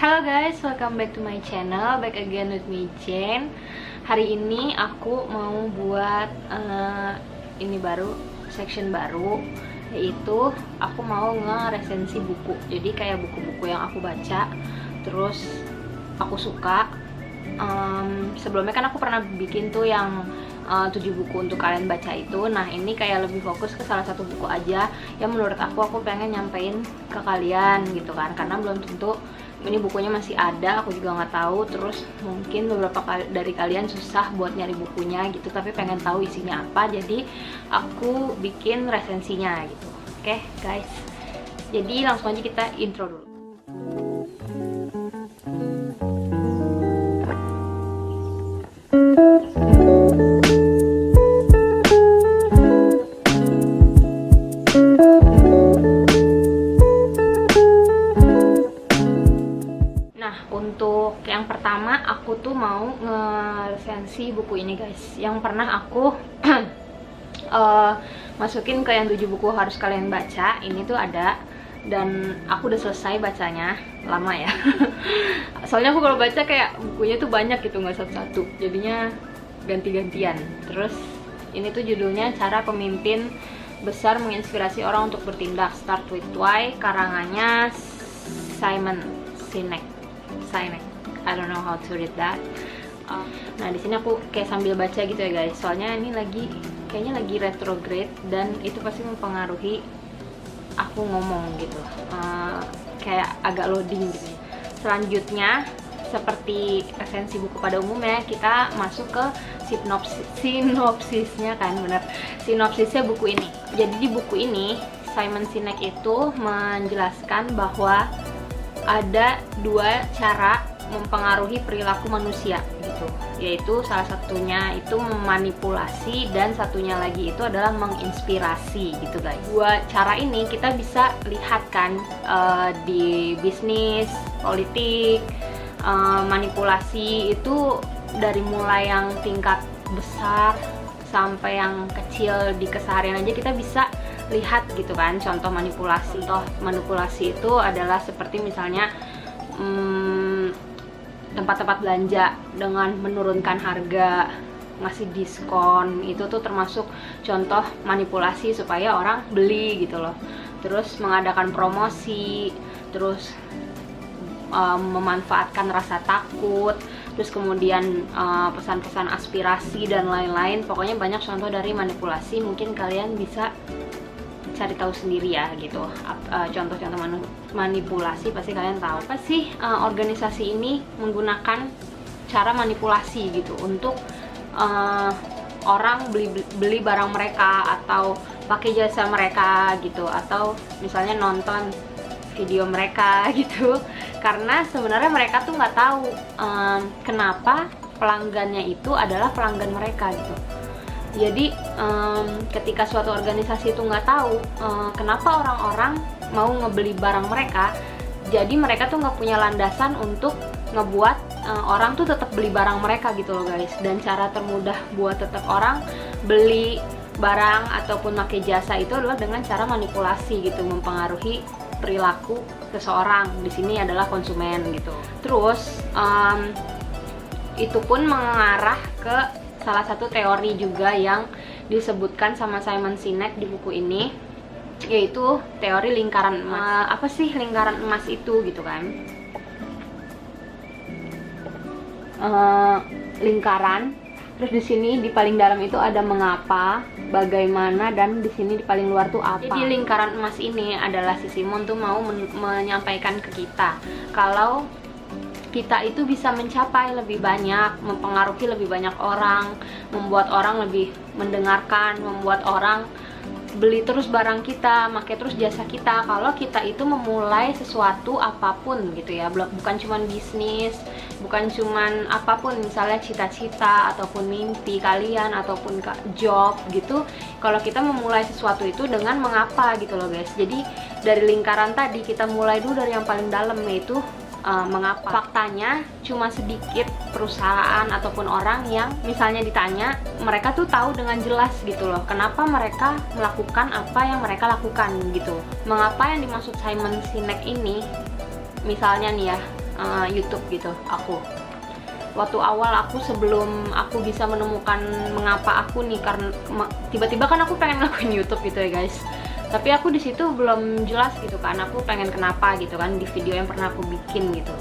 Halo guys, welcome back to my channel. Back again with me, Jane. Hari ini aku mau buat ini baru, section baru, yaitu aku mau nge-resensi buku. Jadi kayak buku-buku yang aku baca, terus aku suka. Sebelumnya kan aku pernah bikin tuh yang 7 buku untuk kalian baca itu. Nah ini kayak lebih fokus ke salah satu buku aja yang menurut aku pengen nyampein ke kalian gitu kan, karena belum tentu ini bukunya masih ada, aku juga nggak tahu. Terus mungkin beberapa dari kalian susah buat nyari bukunya gitu, tapi pengen tahu isinya apa, jadi aku bikin resensinya gitu. Oke guys, jadi langsung aja kita intro dulu. Untuk yang pertama, aku tuh mau nge-resensi buku ini guys, yang pernah aku masukin ke yang 7 buku harus kalian baca. Ini tuh ada, dan aku udah selesai bacanya, lama ya. Soalnya aku kalau baca kayak bukunya tuh banyak gitu, nggak satu-satu, jadinya ganti-gantian. Terus ini tuh judulnya Cara Pemimpin Besar Menginspirasi Orang untuk Bertindak, Start with Why, karangannya Simon Sinek. I don't know how to read that. Nah di sini aku kayak sambil baca gitu ya guys, soalnya ini kayaknya lagi retrograde dan itu pasti mempengaruhi aku ngomong gitu, kayak agak loading gitu. Selanjutnya, seperti esensi buku pada umumnya, kita masuk ke sinopsisnya kan, bener, sinopsisnya buku ini. Jadi di buku ini Simon Sinek itu menjelaskan bahwa ada 2 cara mempengaruhi perilaku manusia gitu, yaitu salah satunya itu memanipulasi dan satunya lagi itu adalah menginspirasi gitu guys. 2 cara ini kita bisa lihat kan di bisnis, politik. Manipulasi itu dari mulai yang tingkat besar sampai yang kecil di keseharian aja kita bisa lihat gitu kan. Contoh manipulasi itu adalah seperti misalnya tempat-tempat belanja dengan menurunkan harga, ngasih diskon, itu tuh termasuk contoh manipulasi supaya orang beli gitu loh. Terus mengadakan promosi, terus memanfaatkan rasa takut, terus kemudian pesan-pesan aspirasi dan lain-lain. Pokoknya banyak contoh dari manipulasi, mungkin kalian bisa cari tahu sendiri ya gitu. Contoh-contoh manipulasi pasti kalian tahu. Apa sih organisasi ini menggunakan cara manipulasi gitu untuk orang beli barang mereka atau pakai jasa mereka gitu, atau misalnya nonton video mereka gitu, karena sebenarnya mereka tuh nggak tahu kenapa pelanggannya itu adalah pelanggan mereka gitu. Jadi ketika suatu organisasi itu nggak tahu kenapa orang-orang mau ngebeli barang mereka, jadi mereka tuh nggak punya landasan untuk ngebuat orang tuh tetap beli barang mereka gitu loh guys. Dan cara termudah buat tetap orang beli barang ataupun pakai jasa itu adalah dengan cara manipulasi gitu, mempengaruhi perilaku seseorang. Di sini adalah konsumen gitu. Terus itu pun mengarah ke salah satu teori juga yang disebutkan sama Simon Sinek di buku ini, yaitu teori lingkaran emas. Apa sih lingkaran emas itu gitu kan? Lingkaran. Terus di sini di paling dalam itu ada mengapa, bagaimana, dan di sini di paling luar tuh apa. Jadi lingkaran emas ini adalah si Simon tuh mau menyampaikan ke kita kalau kita itu bisa mencapai lebih banyak, mempengaruhi lebih banyak orang, membuat orang lebih mendengarkan, membuat orang beli terus barang kita, pakai terus jasa kita, kalau kita itu memulai sesuatu apapun gitu ya. Bukan cuman bisnis, bukan cuman apapun, misalnya cita-cita ataupun mimpi kalian ataupun job gitu. Kalau kita memulai sesuatu itu dengan mengapa gitu loh guys. Jadi dari lingkaran tadi kita mulai dulu dari yang paling dalam, yaitu mengapa. Faktanya cuma sedikit perusahaan ataupun orang yang misalnya ditanya, mereka tuh tahu dengan jelas gitu loh kenapa mereka melakukan apa yang mereka lakukan gitu. Mengapa yang dimaksud Simon Sinek ini, misalnya nih ya, YouTube gitu. Waktu awal sebelum aku bisa menemukan mengapa aku nih, karena tiba-tiba kan aku pengen ngelakuin YouTube gitu ya guys, tapi aku di situ belum jelas gitu kan, aku pengen kenapa gitu kan di video yang pernah aku bikin gitu.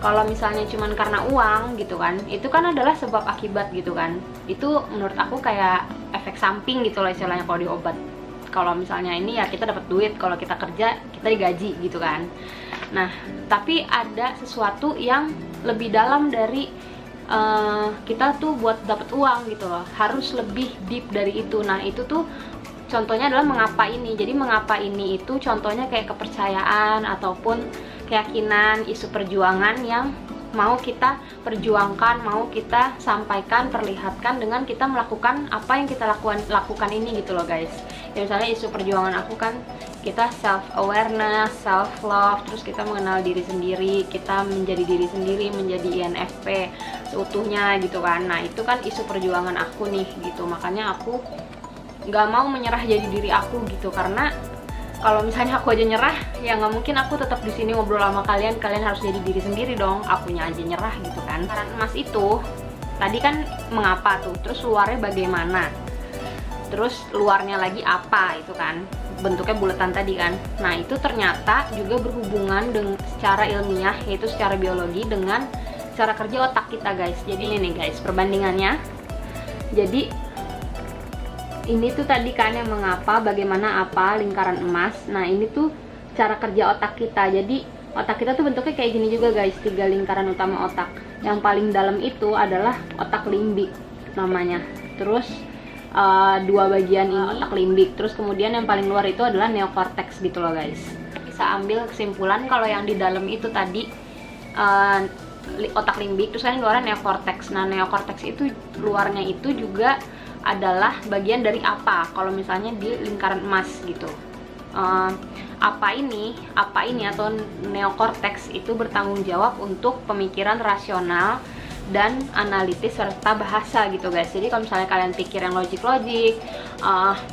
Kalau misalnya cuman karena uang gitu kan, itu kan adalah sebab akibat gitu kan, itu menurut aku kayak efek samping gitu lah istilahnya kalau di obat. Kalau misalnya ini ya kita dapat duit, kalau kita kerja kita digaji gitu kan. Nah tapi ada sesuatu yang lebih dalam dari kita tuh buat dapat uang gitu loh, harus lebih deep dari itu. Nah itu tuh contohnya adalah mengapa ini. Jadi mengapa ini itu contohnya kayak kepercayaan ataupun keyakinan, isu perjuangan yang mau kita perjuangkan, mau kita sampaikan, perlihatkan dengan kita melakukan apa yang kita lakukan ini gitu loh guys. Ya misalnya isu perjuangan aku kan kita self awareness, self love, terus kita mengenal diri sendiri, kita menjadi diri sendiri, menjadi INFP seutuhnya gitu kan. Nah itu kan isu perjuangan aku nih gitu, makanya aku nggak mau menyerah jadi diri aku gitu, karena kalau misalnya aku aja nyerah ya nggak mungkin aku tetap di sini ngobrol sama kalian harus jadi diri sendiri dong, akunya aja nyerah gitu kan. Lingkaran emas itu tadi kan mengapa tuh, terus luarnya bagaimana, terus luarnya lagi apa, itu kan bentuknya buletan tadi kan. Nah itu ternyata juga berhubungan dengan secara ilmiah, yaitu secara biologi dengan cara kerja otak kita guys. Jadi ini nih guys perbandingannya. Jadi ini tuh tadi kan yang mengapa, bagaimana, apa, lingkaran emas. Nah ini tuh cara kerja otak kita. Jadi otak kita tuh bentuknya kayak gini juga guys, 3 lingkaran utama otak. Yang paling dalam itu adalah otak limbik namanya. Terus 2 bagian ini otak limbik. Terus kemudian yang paling luar itu adalah neokortex gitu loh guys. Bisa ambil kesimpulan kalau yang di dalam itu tadi otak limbik, terus kan luarnya neokortex. Nah neokortex itu luarnya itu juga adalah bagian dari apa kalau misalnya di lingkaran emas gitu. Apa ini atau neokortex itu bertanggung jawab untuk pemikiran rasional dan analitis serta bahasa gitu guys. Jadi kalau misalnya kalian pikir yang logik,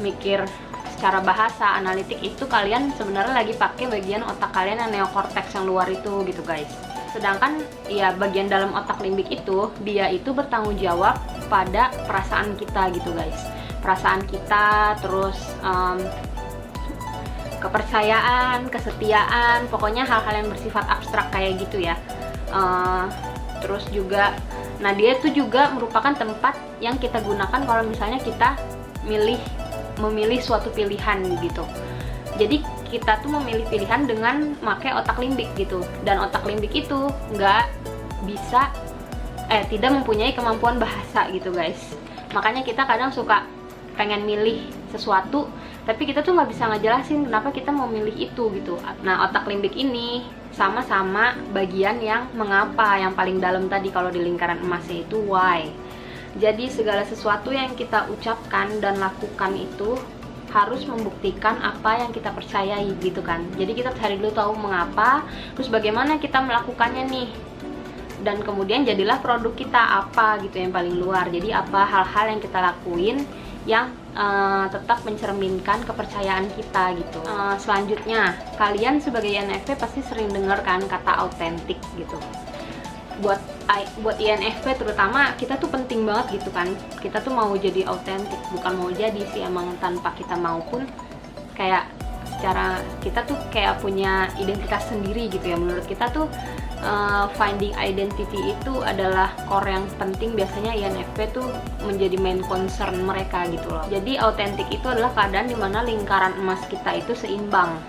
mikir secara bahasa, analitik, itu kalian sebenarnya lagi pakai bagian otak kalian yang neokortex yang luar itu gitu guys. Sedangkan ya bagian dalam otak limbik itu, dia itu bertanggung jawab pada perasaan kita gitu guys. Perasaan kita, terus kepercayaan, kesetiaan, pokoknya hal-hal yang bersifat abstrak kayak gitu ya. Terus juga, nah dia itu juga merupakan tempat yang kita gunakan kalau misalnya kita memilih suatu pilihan gitu. Jadi kita tuh memilih pilihan dengan pakai otak limbik gitu, dan otak limbik itu tidak mempunyai kemampuan bahasa gitu guys. Makanya kita kadang suka pengen milih sesuatu tapi kita tuh nggak bisa ngejelasin kenapa kita mau milih itu gitu. Nah otak limbik ini sama-sama bagian yang mengapa, yang paling dalam tadi kalau di lingkaran emasnya itu why. Jadi segala sesuatu yang kita ucapkan dan lakukan itu harus membuktikan apa yang kita percayai gitu kan. Jadi kita cari dulu tahu mengapa, terus bagaimana kita melakukannya nih, dan kemudian jadilah produk kita apa gitu yang paling luar. Jadi apa hal-hal yang kita lakuin yang tetap mencerminkan kepercayaan kita gitu. Selanjutnya, kalian sebagai INFP pasti sering dengar kan kata autentik gitu. Buat INFP terutama, kita tuh penting banget gitu kan. Kita tuh mau jadi autentik, bukan mau jadi sih, emang tanpa kita mau pun kayak secara kita tuh kayak punya identitas sendiri gitu ya. Menurut kita tuh finding identity itu adalah core yang penting. Biasanya INFP tuh menjadi main concern mereka gitu loh. Jadi autentik itu adalah keadaan dimana lingkaran emas kita itu seimbang.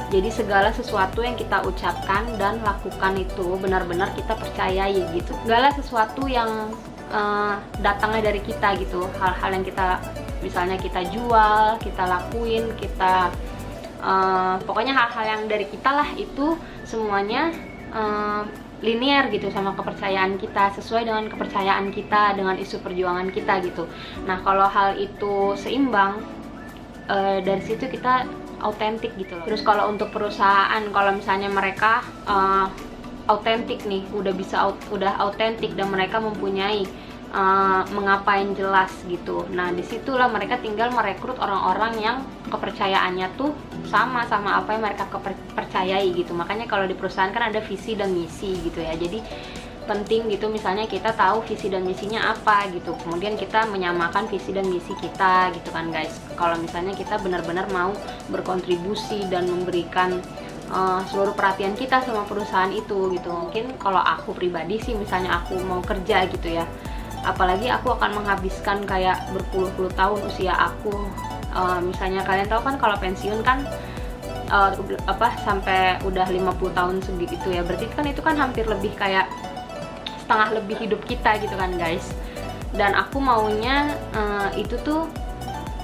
Jadi segala sesuatu yang kita ucapkan dan lakukan itu benar-benar kita percayai gitu. Segala sesuatu yang datangnya dari kita gitu, hal-hal yang kita misalnya kita jual, kita lakuin, kita pokoknya hal-hal yang dari kita lah, itu semuanya linear gitu sama kepercayaan kita, sesuai dengan kepercayaan kita, dengan isu perjuangan kita gitu. Nah kalau hal itu seimbang, dari situ kita autentik gitu loh. Terus kalau untuk perusahaan, kalau misalnya mereka autentik nih, udah autentik dan mereka mempunyai mengapa yang jelas gitu. Nah disitulah mereka tinggal merekrut orang-orang yang kepercayaannya tuh sama apa yang mereka percayai gitu. Makanya kalau di perusahaan kan ada visi dan misi gitu ya, jadi penting gitu misalnya kita tahu visi dan misinya apa gitu, kemudian kita menyamakan visi dan misi kita gitu kan guys. Kalau misalnya kita benar-benar mau berkontribusi dan memberikan seluruh perhatian kita sama perusahaan itu gitu. Mungkin kalau aku pribadi sih, misalnya aku mau kerja gitu ya, apalagi aku akan menghabiskan kayak berpuluh-puluh tahun usia aku, misalnya kalian tahu kan kalau pensiun kan sampai udah 50 tahun segitu ya, berarti kan itu kan hampir lebih kayak setengah lebih hidup kita gitu kan guys. Dan aku maunya itu tuh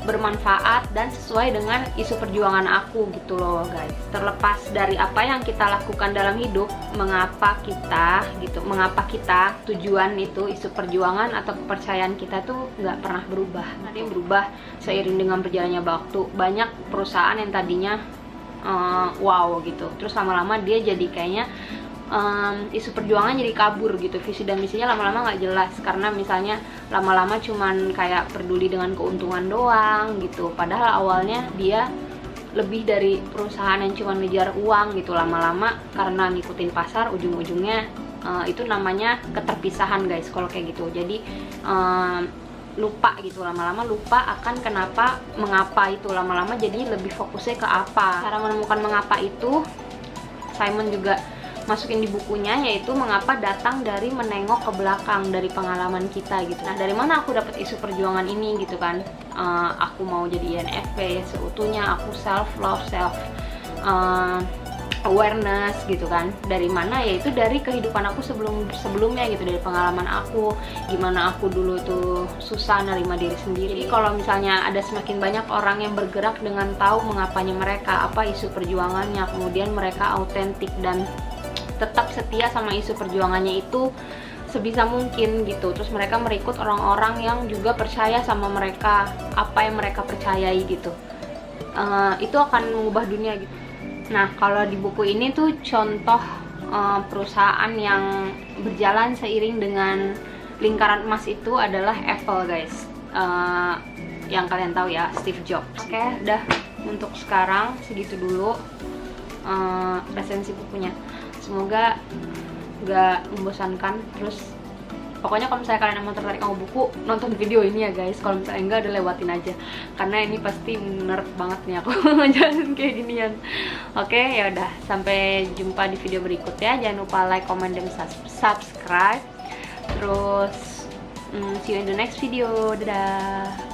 bermanfaat dan sesuai dengan isu perjuangan aku gitu loh guys. Terlepas dari apa yang kita lakukan dalam hidup, mengapa kita tujuan itu, isu perjuangan atau kepercayaan kita tuh nggak pernah berubah. Ada yang berubah seiring dengan berjalannya waktu. Banyak perusahaan yang tadinya wow gitu, terus lama-lama dia jadi kayaknya isu perjuangan jadi kabur gitu, visi dan misinya lama-lama nggak jelas, karena misalnya lama-lama cuman kayak peduli dengan keuntungan doang gitu, padahal awalnya dia lebih dari perusahaan yang cuma ngejar uang gitu. Lama-lama karena ngikutin pasar, ujung-ujungnya itu namanya keterpisahan guys kalau kayak gitu. Jadi lupa gitu, lama-lama lupa akan mengapa itu, lama-lama jadi lebih fokusnya ke apa. Cara menemukan mengapa itu Simon juga masukin di bukunya, yaitu mengapa datang dari menengok ke belakang, dari pengalaman kita gitu. Nah, dari mana aku dapat isu perjuangan ini gitu kan? Aku mau jadi INFP seutuhnya, aku self love, self awareness gitu kan. Dari mana? Yaitu dari kehidupan aku sebelumnya gitu, dari pengalaman aku, gimana aku dulu tuh susah nerima diri sendiri. Jadi kalau misalnya ada semakin banyak orang yang bergerak dengan tahu mengapanya mereka, apa isu perjuangannya, kemudian mereka autentik dan tetap setia sama isu perjuangannya itu sebisa mungkin gitu, terus mereka merekrut orang-orang yang juga percaya sama mereka, apa yang mereka percayai gitu, itu akan mengubah dunia gitu. Nah, kalau di buku ini tuh contoh perusahaan yang berjalan seiring dengan lingkaran emas itu adalah Apple guys, yang kalian tahu ya, Steve Jobs. Oke, udah untuk sekarang segitu dulu resensi bukunya. Semoga nggak membosankan. Terus pokoknya kalau misalnya kalian mau tertarik sama buku, nonton video ini ya guys. Kalau misalnya enggak, udah lewatin aja, karena ini pasti nerd banget nih aku ngejelasin kayak ginian. Oke, ya udah, sampai jumpa di video berikutnya. Jangan lupa like, comment, dan subscribe. Terus see you in the next video. Dadah.